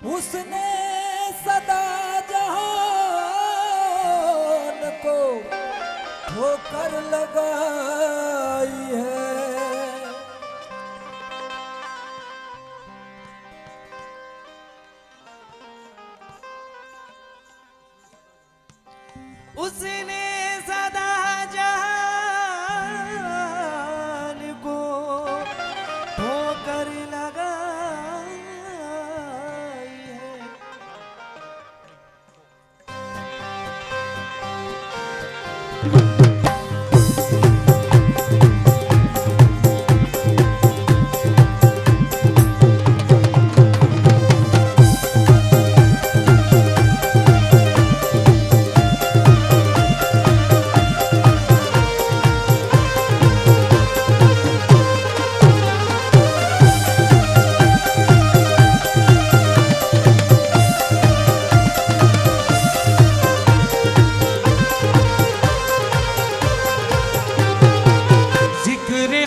उसने सदा जहान को ठोकर लगाई है। उसने सदा जहान को ठोकर लगाई है।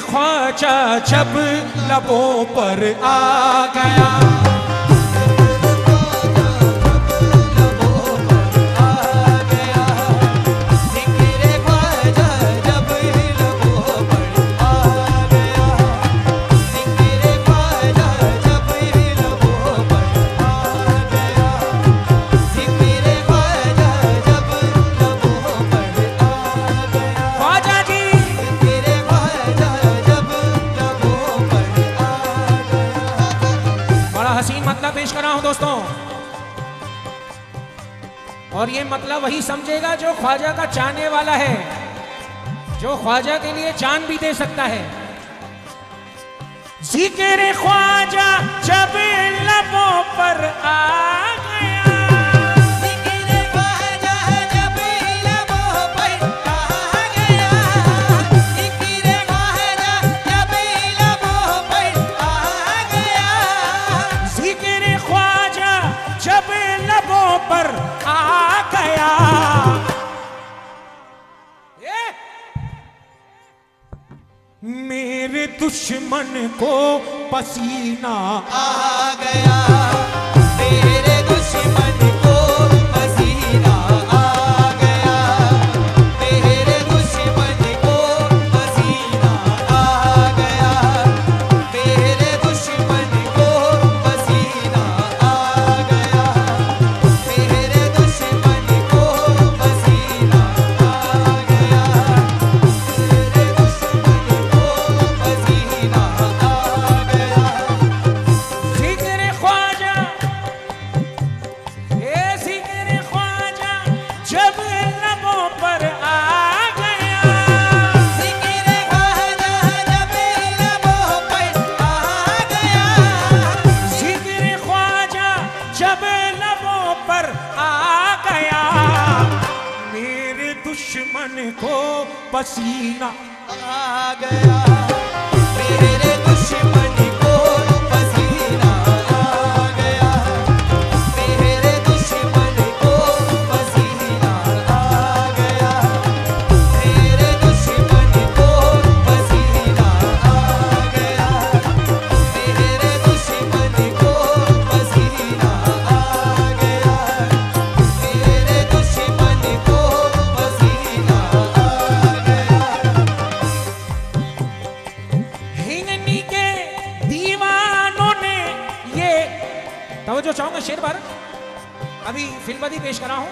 ख्वाजा जब लबों पर आ गया, मतलब पेश कर रहा हूं दोस्तों, और ये मतलब वही समझेगा जो ख्वाजा का चाहने वाला है, जो ख्वाजा के लिए जान भी दे सकता है। जिक्र ख्वाजा जब लबों पर आ गया, पर आ गया, मेरे दुश्मन को पसीना आ गया, मेरे दुश्मन को पसीना आ गया, मेरे दुश्मन को पसीना आ गया, मेरे दुश्मन को पसीना आ गया, मेरे दुश्मन को पसीना आ गया, मेरे दुश्मन को पसीना आ गया। जिक्र ख्वाजा, ये जिक्र ख्वाजा जब लबों पर आ गया, जिक्र ख्वाजा जब लबों पर आ गया, जिक्र ख्वाजा जब लबों पर आ गया, मेरे दुश्मन को पसीना आ गया, मेरे दुश्मन को पसीना आ गया, मेरे दुश्मन को पसीना आ गया, मेरे दुश्मन को पसीना आ गया, मेरे दुश्मन को पसीना आ गया, मेरे दुश्मन को पसीना आ गया। हिंगनी के दीवानों ने ये तवज्जो चाहूंगा, शेर बार अभी फिल्मदी पेश कर रहा हूं।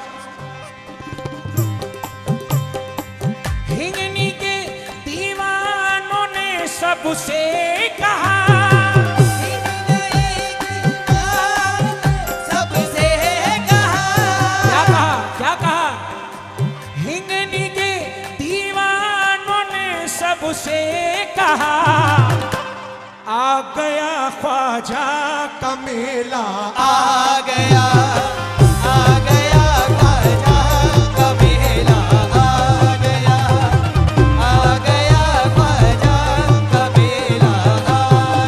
हिंगनी के दीवानों ने सबसे कहा, सबसे कहा, क्या कहा, क्या कहा? हिंगनी के दीवानों ने सबसे कहा, आ गया ख्वाजा का मेला, आ गया, आ गया ख्वाजा का मेला, आ गया, आ गया ख्वाजा का मेला, आ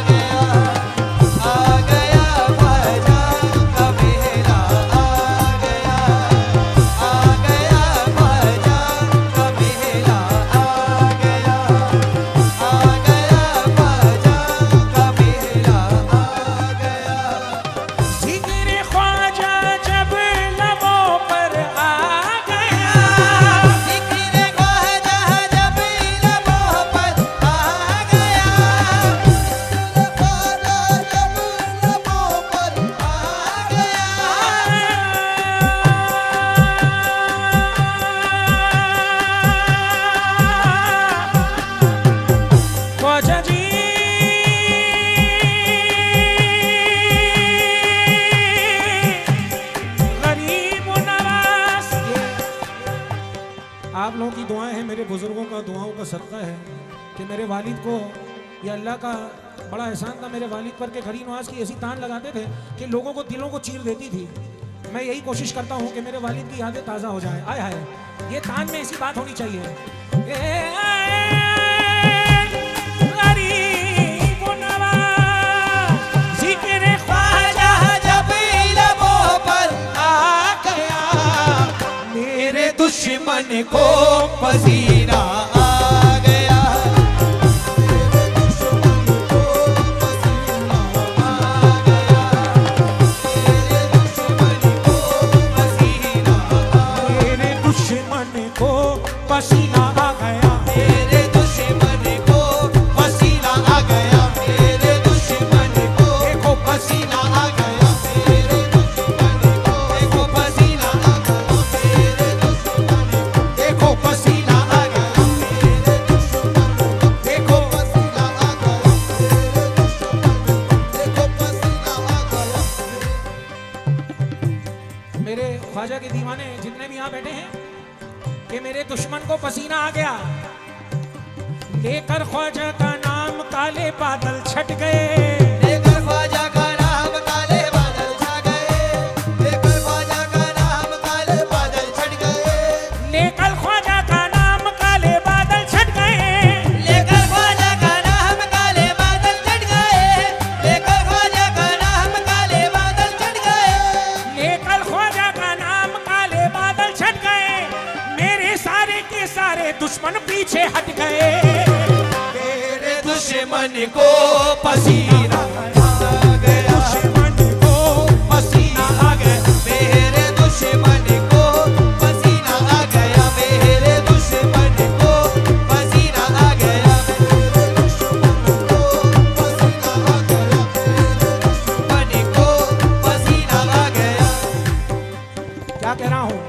गया, आ गया ख्वाजा का मेला, आ गया, आ गया ख्वाजा का मेला, आ गया, आ गया ख्वाजा का मेला, आ गया। जिक्र दुआओं का सदका है कि मेरे वालिद को, ये अल्लाह का बड़ा एहसान था, मेरे वालिद पर के घड़ी नवाज की ऐसी तान लगाते थे कि लोगों को दिलों को चीर देती थी। मैं यही कोशिश करता हूँ कि मेरे वालिद की यादें ताज़ा हो जाए। आय हाय, ये तान में ऐसी बात होनी चाहिए। दुश्मन को पसीना आ गया, मेरे दुश्मन को पसीना आ गया, मेरे दुश्मन को पसीना आ गया, मेरे दुश्मन को देखो पसीना आ गया, मेरे दुश्मन को देखो पसीना आ गया, मेरे देखो पसीना आ गया, मेरे दुश्मन देखो पसीना आ गया, देखो पसीना आ गया। मेरे ख्वाजा के दीवाने जितने भी यहाँ बैठे हैं कि मेरे दुश्मन को पसीना आ गया, लेकर ख्वाजा का नाम काले बादल छट गए, लेकर ख्वाजा का नाम काले बादल छा गए, लेकर ख्वाजा का नाम काले बादल छट गए, लेकर ख्वाजा का नाम काले बादल छट गए, लेकर ख्वाजा का नाम काले बादल छट गए, लेकर ख्वाजा का नाम काले बादल छट गए, लेकर ख्वाजा का नाम काले बादल छट गए, मेरे सारे के सारे दुश्मन पीछे हट गए, मेरे दुश्मन को पसीना आ गया, दुश्मन को पसीना आ गया, मेरे दुश्मन को पसीना आ गया, मेरे दुश्मन को पसीना आ गया, मेरे दुश्मन को पसीना आ गया, मेरे दुश्मन को पसीना आ गया। क्या कह रहा हूं,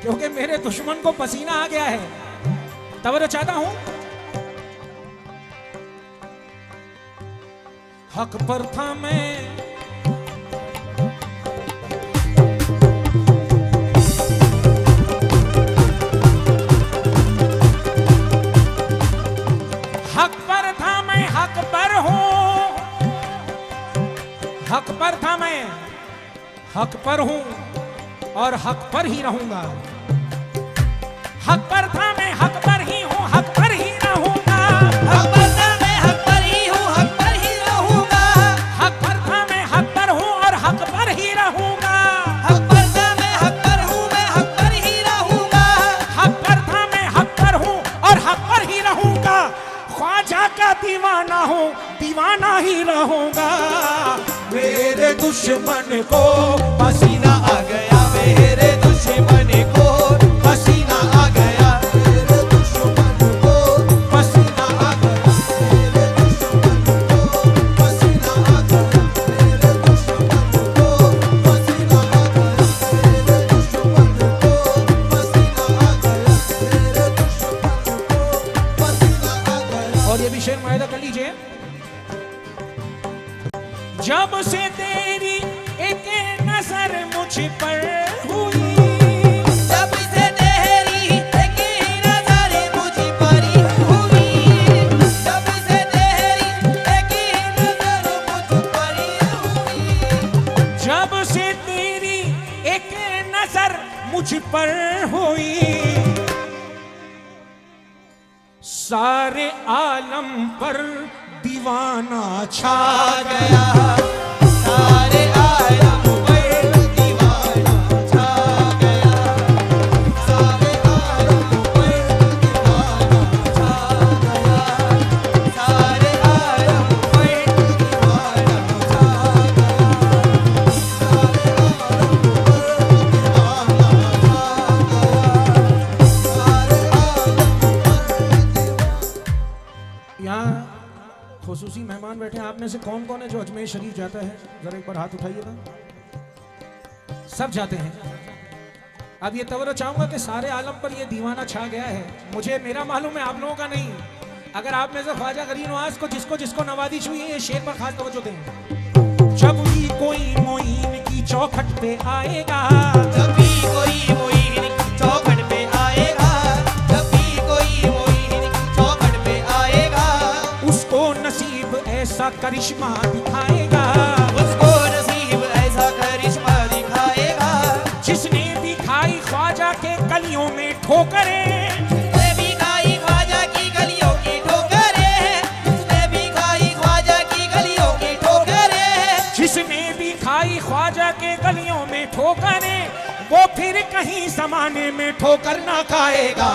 क्योंकि मेरे दुश्मन को पसीना आ गया है। तवज्जो चाहता हूं, हक पर था मैं, हक पर था मैं, हक पर हूं, हक पर था मैं, हक पर हूं और हक पर ही रहूंगा। हक पर था मैं, हक पर ही हूं, हक पर ही रहूंगा। हक पर था मैं, हक पर ही हूँ, हक पर ही रहूंगा, हक पर था मैं, हक पर हूं और हक पर ही रहूंगा। हक पर था मैं, हक पर हूँ, मैं हक पर ही रहूंगा, हक पर था मैं, हक पर हूं और हक पर ही रहूंगा। ख्वाजा का दीवाना हूं, दीवाना ही रहूंगा। मेरे दुश्मन को पसीना आ गया, मेरे दुश्मन को पसीना आ गया, मेरे दुश्मन को पसीना आ गया, मेरे दुश्मन को पसीना आ गया, मेरे दुश्मन को पसीना आ गया, मेरे दुश्मन को पसीना आ गया, मेरे दुश्मन को पसीना आ गया। और ये भी शेर मुआयदा कर लीजिए। जब से तेरी एक नजर मुझ पर हुई, जब से तेरी एक नजर मुझ पर हुई, जब से तेरी एक नजर मुझ पर हुई, जब से तेरी एक नजर मुझ पर हुई, सारे आलम पर दीवाना छा गया, सारे आलम पर दीवाना छा गया, सारे आलम पर दीवाना छा गया, सारे आलम पर दीवाना छा गया, सारे आलम पर दीवाना छा गया, सारे आलम पर। यहाँ खुसूसी मेहमान बैठे हैं, आप में से कौन कौन है जो अजमेर शरीफ जाता है? जरा एक बार हाथ उठाइएगा। सब जाते हैं। अब ये तवज्जो चाहूंगा कि सारे आलम पर ये दीवाना छा गया है। मुझे मेरा मालूम है, आप लोगों का नहीं। अगर आप में से ख्वाजा गरीब नवाज को जिसको जिसको नवाजिश हुई है, ये शेर पर खास तवज्जो दें। जब भी कोई मोइन की चौखट पे आएगा, जब भी कोई मोइन की चौखट पे आएगा, जब भी ऐसा करिश्मा दिखाएगा, उसको नसीब ऐसा करिश्मा दिखाएगा, जिसने भी खाई ख्वाजा के गलियों में ठोकरें, जिसने भी खाई ख्वाजा की गलियों की ठोकरें, जिसने भी खाई ख्वाजा की गलियों की ठोकरें, जिसने भी खाई ख्वाजा के गलियों में ठोकरें, वो फिर कहीं जमाने में ठोकर ना खाएगा।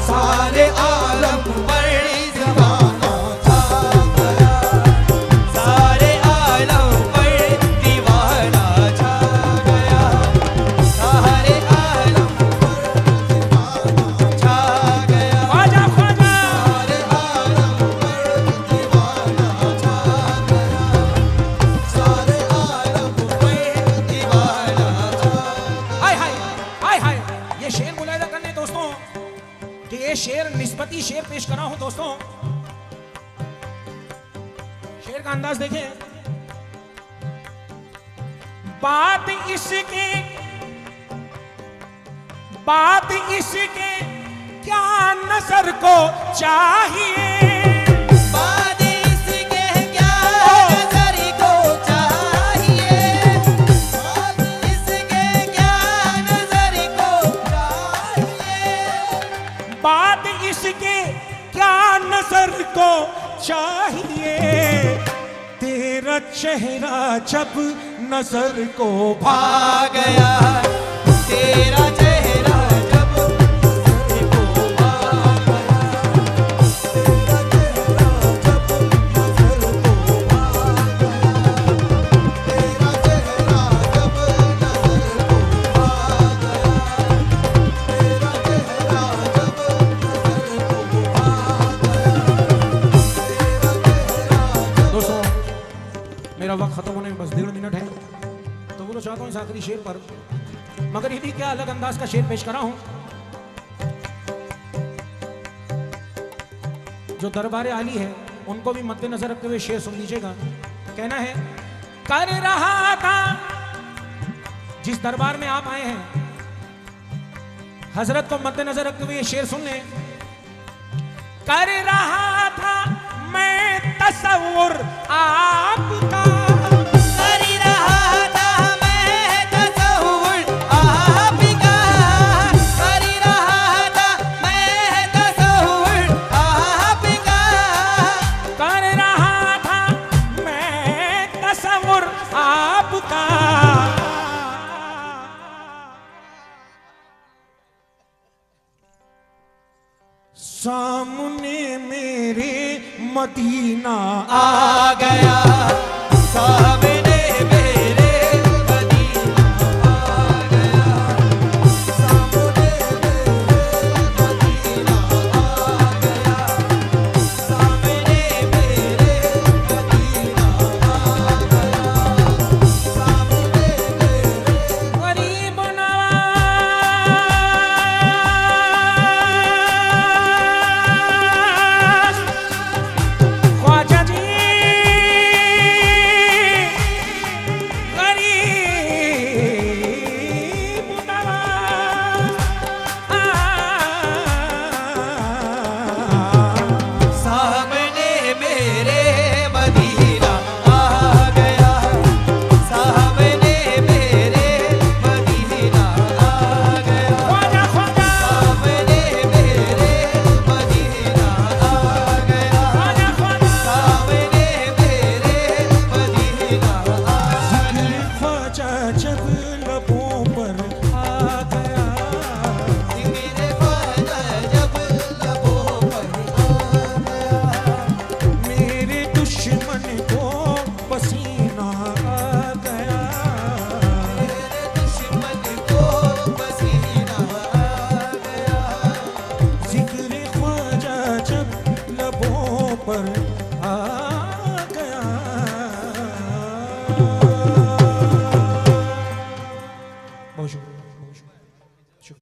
सारे आलम पर ज़माना छा गया, सारे आलम पर दीवाना छा गया, सारे आलम पर दीवाना छा गया, ख्वाजा ख्वाजा सारे आलम पर दीवाना छा गया, सारे आलम पर दीवाना छा गया। हाय हाय हाय हाय। ये शेर मुलाहिजा करने दोस्तों कि ये शेर निस्बती शेर पेश करा हूं दोस्तों। शेर का अंदाज देखें। बात इसके क्या नजर को चाहिए, बात इसके क्या नजर को चाहिए, बात इसके क्या नजर को चाहिए, बात इसके क्या नजर को चाहिए, तेरा चेहरा जब नजर को भा गया, तेरा चेहरा जब नजर को भा गया, तेरा चेहरा जब नजर को भा गया, तेरा चेहरा जब नजर को भा गया, तेरा चेहरा जब नजर को भा गया। दोस्तों मेरा वक्त खत्म होने में बस 1.5 मिनट है, तो बोलो चाहता हूँ इस आखिरी शेर पर, मगर ये भी क्या अलग अंदाज का शेर पेश करा हूं। जो दरबार आली है उनको भी मद्देनजर रखते हुए शेर सुन लीजिएगा। कहना है, कर रहा था जिस दरबार में आप आए हैं, हजरत को मद्देनजर रखते हुए ये शेर सुन लें। कर रहा था मैं तसव्वुर आपका, कर रहा था मैं तसव्वुर आपका, कर रहा था मैं तसव्वुर आपका, कर रहा था मैं तसव्वुर आपका, सामने मेरे मदीना आ गया, सामने मेरे मदीना आ गया, सामने मेरे मदीना आ गया, सामने मेरे मदीना आ गया, सामने मेरे गरीब नवाज ख्वाजा जी, गरीब नवाज सामने मेरे मदीना आ गया, सामने मेरे मदीना आ गया, ख्वाजा ख्वाजा सामने मेरे मदीना आ गया, ख्वाजा ख्वाजा सामने मेरे मदीना आ गया, ख्वाजा जब लबों पर आ गया, मेरे ख्वाजा जब लबों पर आ गया, मेरे दुश्मन को पसीना आ गया, मेरे दुश्मन को पसीना आ गया, जिक्र ख्वाजा जब लबों पर